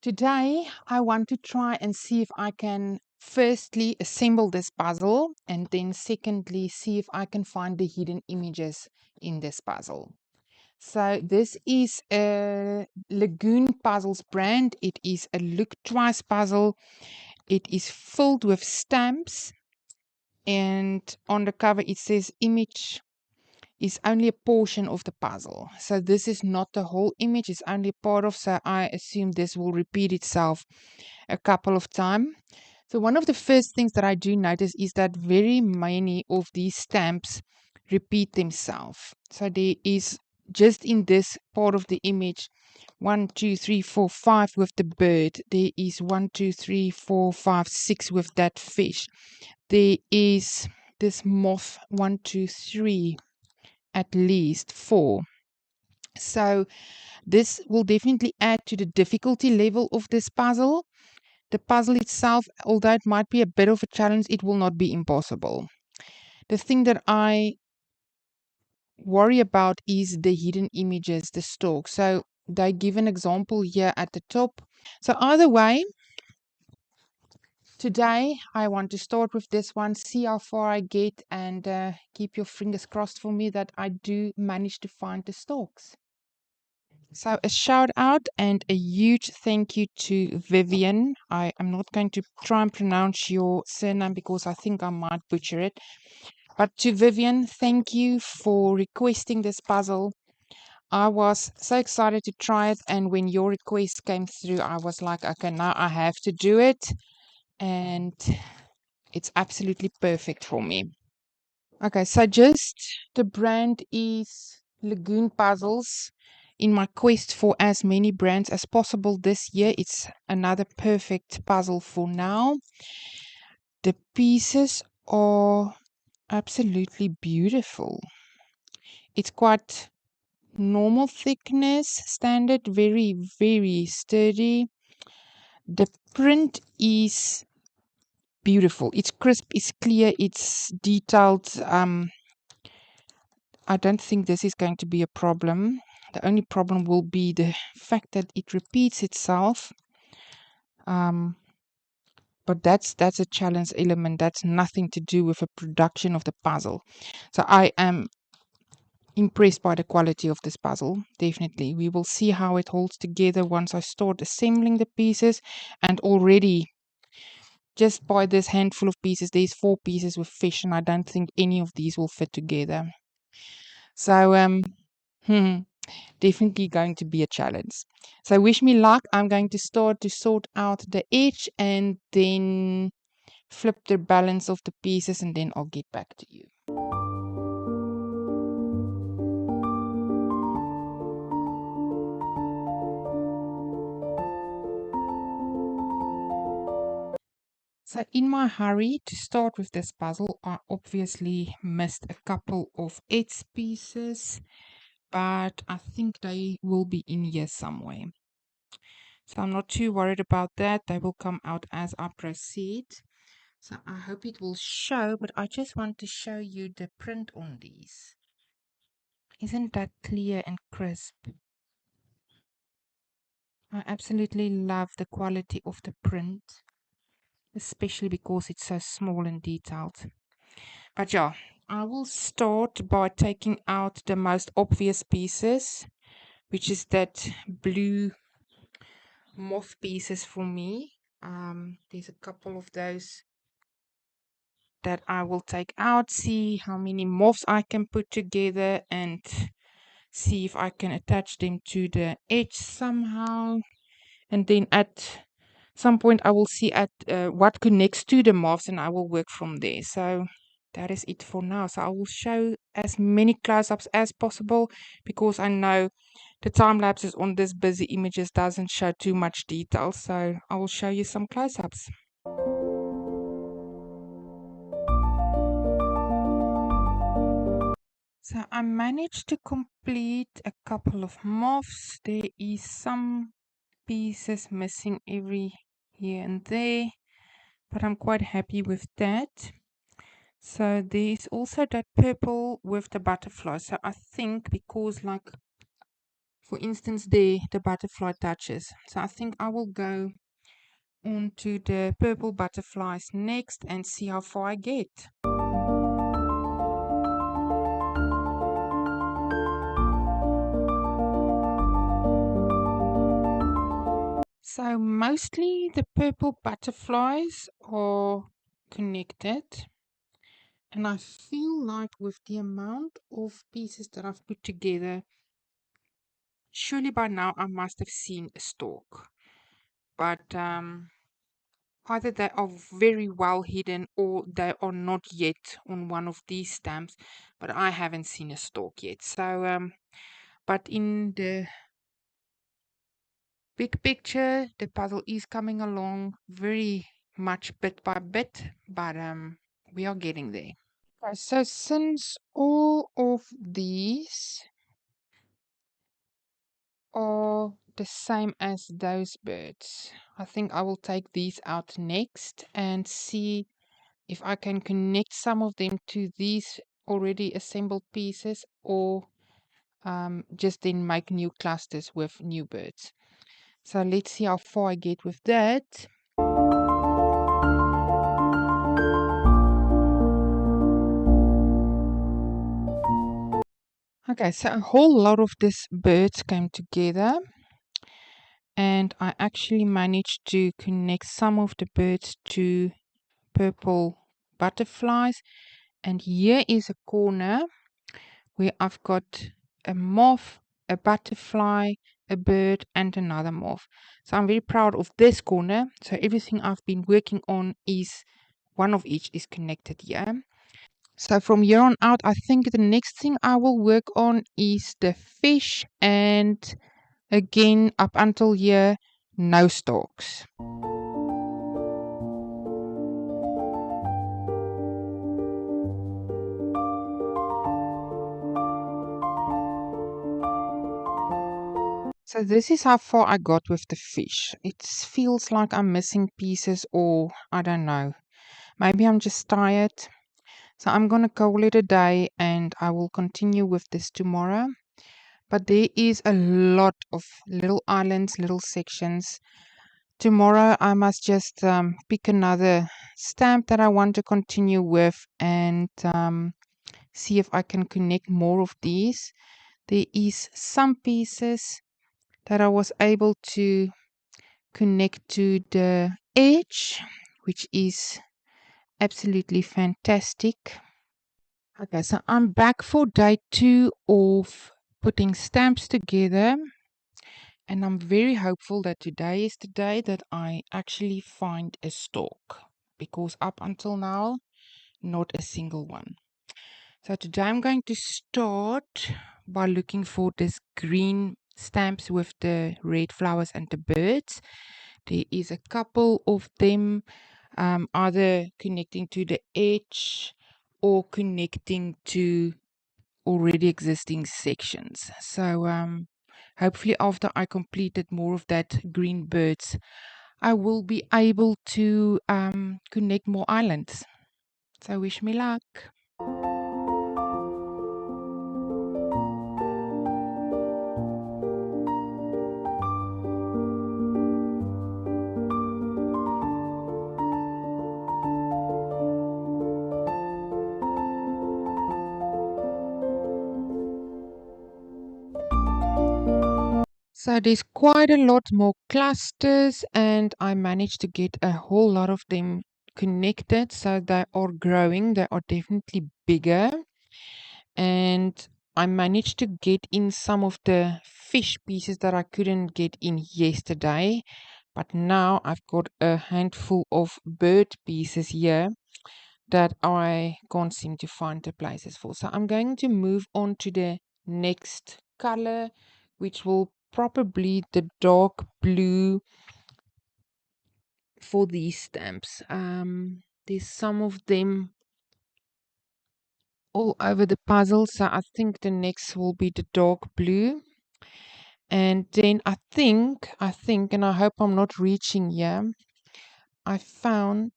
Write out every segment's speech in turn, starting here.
Today, I want to try and see if I can firstly assemble this puzzle and then secondly see if I can find the hidden images in this puzzle. So this is a Lagoon Puzzles brand. It is a Look Twice puzzle. It is filled with stamps, and on the cover it says image is only a portion of the puzzle. So this is not the whole image, it's only a part of, so I assume this will repeat itself a couple of times. So one of the first things that I do notice is that very many of these stamps repeat themselves. So there is just in this part of the image 1, 2, 3, 4, 5 with the bird. There is 1, 2, 3, 4, 5, 6 with that fish. There is this moth 1, 2, 3, at least 4. So this will definitely add to the difficulty level of this puzzle. The puzzle itself, although it might be a bit of a challenge, it will not be impossible. The thing that I worry about is the hidden images, the stork. So they give an example here at the top. So either way, today I want to start with this one, see how far I get, and keep your fingers crossed for me that I do manage to find the storks. So a shout out and a huge thank you to Vivian. I am not going to try and pronounce your surname because I think I might butcher it. But to Vivian, thank you for requesting this puzzle. I was so excited to try it, and when your request came through, I was like, okay, now I have to do it. And it's absolutely perfect for me. Okay, so just the brand is Lagoon Puzzles. In my quest for as many brands as possible this year, it's another perfect puzzle for now. The pieces are absolutely beautiful. It's quite normal thickness, standard, very, very sturdy. The print is beautiful. It's crisp, it's clear, it's detailed. I don't think this is going to be a problem. The only problem will be the fact that it repeats itself. But that's a challenge element. That's nothing to do with the production of the puzzle. So I am impressed by the quality of this puzzle. Definitely. We will see how it holds together once I start assembling the pieces. And already, just by this handful of pieces, there's 4 pieces with fish, and I don't think any of these will fit together. So, definitely going to be a challenge. So wish me luck. I'm going to start to sort out the edge and then flip the balance of the pieces, and then I'll get back to you. So in my hurry to start with this puzzle, I obviously missed a couple of edge pieces, but I think they will be in here somewhere. So I'm not too worried about that. They will come out as I proceed. So I hope it will show, but I just want to show you the print on these. Isn't that clear and crisp? I absolutely love the quality of the print, especially because it's so small and detailed. But yeah, I will start by taking out the most obvious pieces, which is that blue moth pieces for me. There's a couple of those that I will take out, see how many moths I can put together, and see if I can attach them to the edge somehow. And then at some point I will see at what connects to the moths, and I will work from there. So that is it for now. So I will show as many close-ups as possible because I know the time lapses on this busy images doesn't show too much detail. So I will show you some close-ups. So I managed to complete a couple of moths. There is some pieces missing every here and there, but I'm quite happy with that. So there's also that purple with the butterfly. So I think because like For instance, there the butterfly touches. So I think I will go on to the purple butterflies next and see how far I get. So mostly the purple butterflies are connected, and I feel like with the amount of pieces that I've put together, surely by now I must have seen a stork. But either they are very well hidden or they are not yet on one of these stamps, but I haven't seen a stork yet. So but in the big picture, the puzzle is coming along very much bit by bit, but we are getting there. Okay, so since all of these are the same as those birds, I think I will take these out next and see if I can connect some of them to these already assembled pieces, or just then make new clusters with new birds. So let's see how far I get with that. Okay, so a whole lot of these birds came together, and I actually managed to connect some of the birds to purple butterflies. And here is a corner where I've got a moth, a butterfly, a bird, and another moth. So I'm very proud of this corner. So everything I've been working on is one of each is connected here. So from here on out, I think the next thing I will work on is the fish, and again, up until here, no stalks. So this is how far I got with the fish. It feels like I'm missing pieces, or I don't know. Maybe I'm just tired. So I'm going to call it a day and I will continue with this tomorrow. But there is a lot of little islands, little sections. Tomorrow I must just pick another stamp that I want to continue with, and see if I can connect more of these. There is some pieces that I was able to connect to the edge, which is absolutely fantastic. Okay, so I'm back for day 2 of putting stamps together, and I'm very hopeful that today is the day that I actually find a stork, because up until now, not a single one. So today I'm going to start by looking for this green stamps with the red flowers and the birds. There is a couple of them, either connecting to the edge or connecting to already existing sections. So hopefully after I completed more of that green birds, I will be able to connect more islands. So wish me luck. So there's quite a lot more clusters, and I managed to get a whole lot of them connected. So they are growing, they are definitely bigger. And I managed to get in some of the fish pieces that I couldn't get in yesterday. But now I've got a handful of bird pieces here that I can't seem to find the places for. So I'm going to move on to the next color, which will probably the dark blue for these stamps. There's some of them all over the puzzle, so I think the next will be the dark blue. And then I think, and I hope I'm not reaching here, I found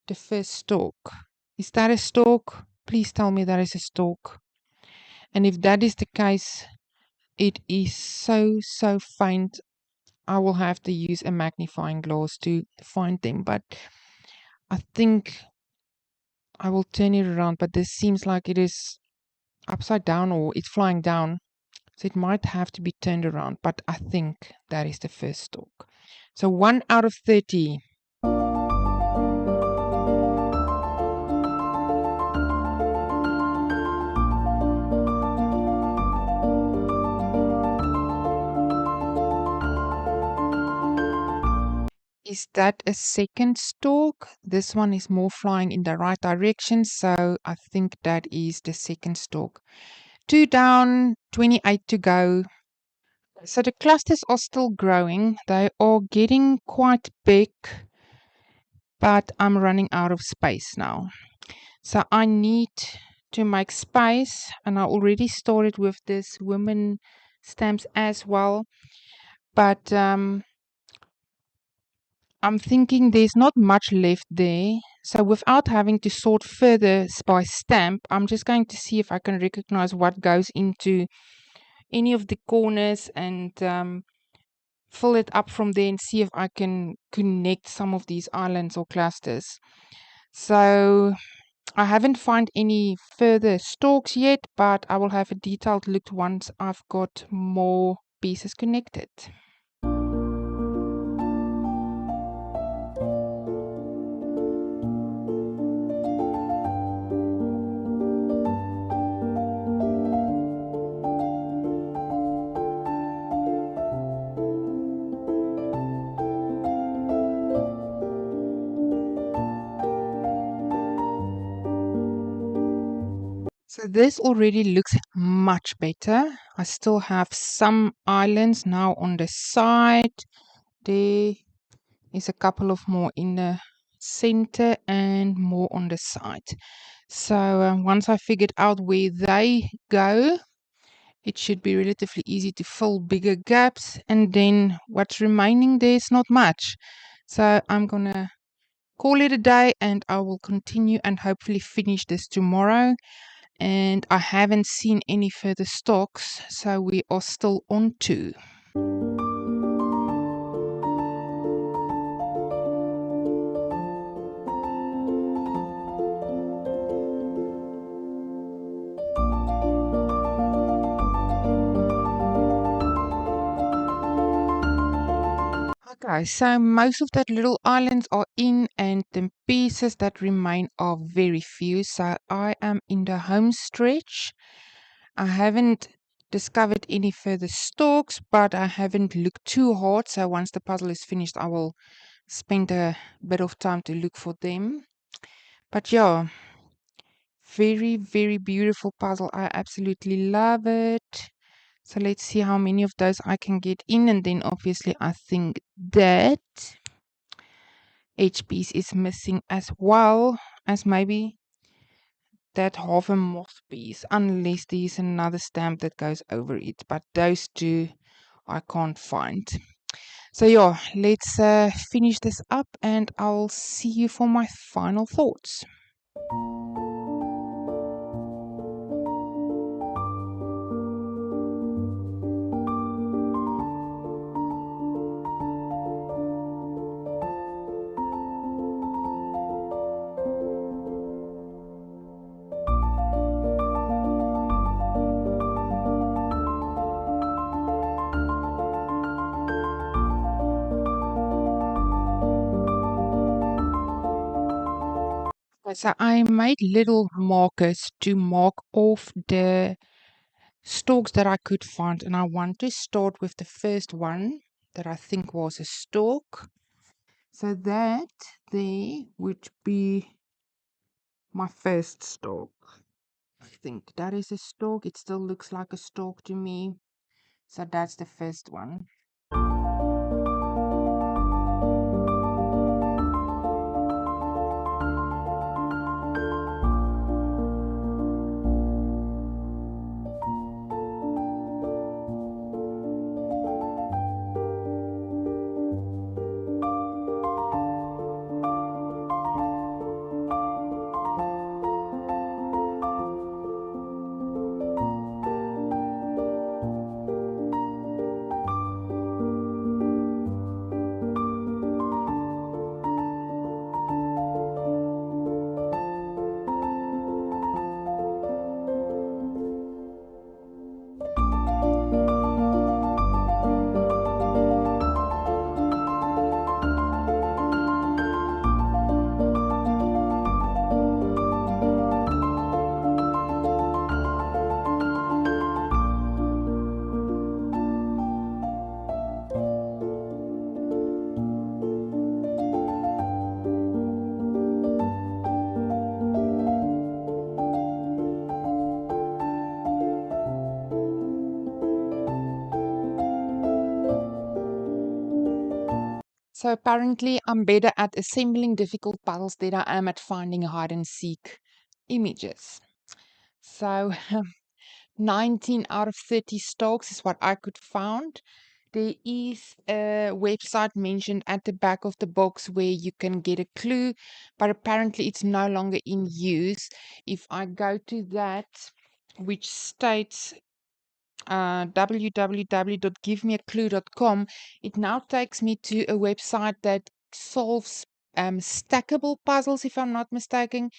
the first stalk. Is that a stalk? Please tell me that is a stalk. And if that is the case, It is so faint. I will have to use a magnifying glass to find them, but I think I will turn it around. But this seems like it is upside down or it's flying down. So it might have to be turned around, but I think that is the first stalk. So 1 out of 30. Is that a second stalk? This one is more flying in the right direction, so I think that is the second stalk. 2 down, 28 to go. So the clusters are still growing. They are getting quite big, but I'm running out of space now. So I need to make space, and I already started with this women stamps as well. But I'm thinking there's not much left there. So without having to sort further by stamp, I'm just going to see if I can recognize what goes into any of the corners and fill it up from there and see if I can connect some of these islands or clusters. So I haven't found any further stalks yet, but I will have a detailed look once I've got more pieces connected. So this already looks much better. I still have some islands now on the side. There is a couple of more in the center and more on the side. So once I figured out where they go, it should be relatively easy to fill bigger gaps. And then what's remaining there is not much. So I'm going to call it a day and I will continue and hopefully finish this tomorrow. And I haven't seen any further stocks, so we are still on 2. Okay, so most of that little islands are in, and the pieces that remain are very few. So I am in the home stretch. I haven't discovered any further stalks, but I haven't looked too hard. So once the puzzle is finished, I will spend a bit of time to look for them. But yeah, very beautiful puzzle. I absolutely love it. So let's see how many of those I can get in. And then obviously I think that each piece is missing as well as maybe that half a moth piece, unless there's another stamp that goes over it. But those two I can't find. So yeah, let's finish this up and I'll see you for my final thoughts. So I made little markers to mark off the stalks that I could find, and I want to start with the first one that I think was a stalk. So that there would be my first stalk. I think that is a stalk. It still looks like a stalk to me. So that's the first one. So apparently I'm better at assembling difficult puzzles than I am at finding hide and seek images. So 19 out of 30 stalks is what I could find. There is a website mentioned at the back of the box where you can get a clue, but apparently it's no longer in use. If I go to that, which states www.givemeaclue.com, it now takes me to a website that solves stackable puzzles, if I'm not mistaken.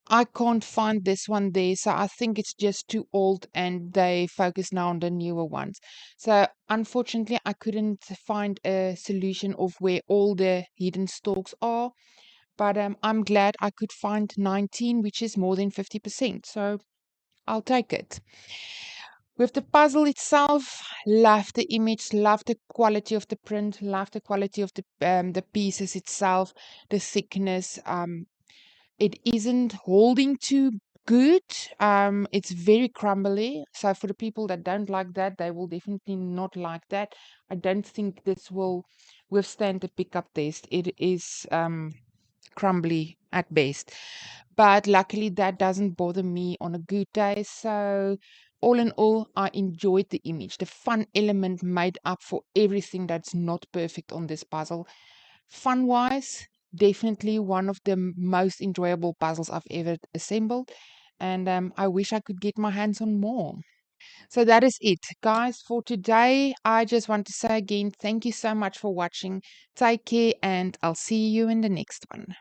I can't find this one there, so I think it's just too old and they focus now on the newer ones. So unfortunately, I couldn't find a solution of where all the hidden stalks are, but I'm glad I could find 19, which is more than 50%. So I'll take it. With the puzzle itself, love the image, love the quality of the print, love the quality of the pieces itself, the thickness. It isn't holding too good. It's very crumbly. So for the people that don't like that, they will definitely not like that. I don't think this will withstand the pickup test. It is crumbly at best. But luckily that doesn't bother me on a good day. So all in all, I enjoyed the image. The fun element made up for everything that's not perfect on this puzzle. Fun wise, definitely one of the most enjoyable puzzles I've ever assembled. And I wish I could get my hands on more. So that is it, guys, for today. I just want to say again, thank you so much for watching. Take care, and I'll see you in the next one.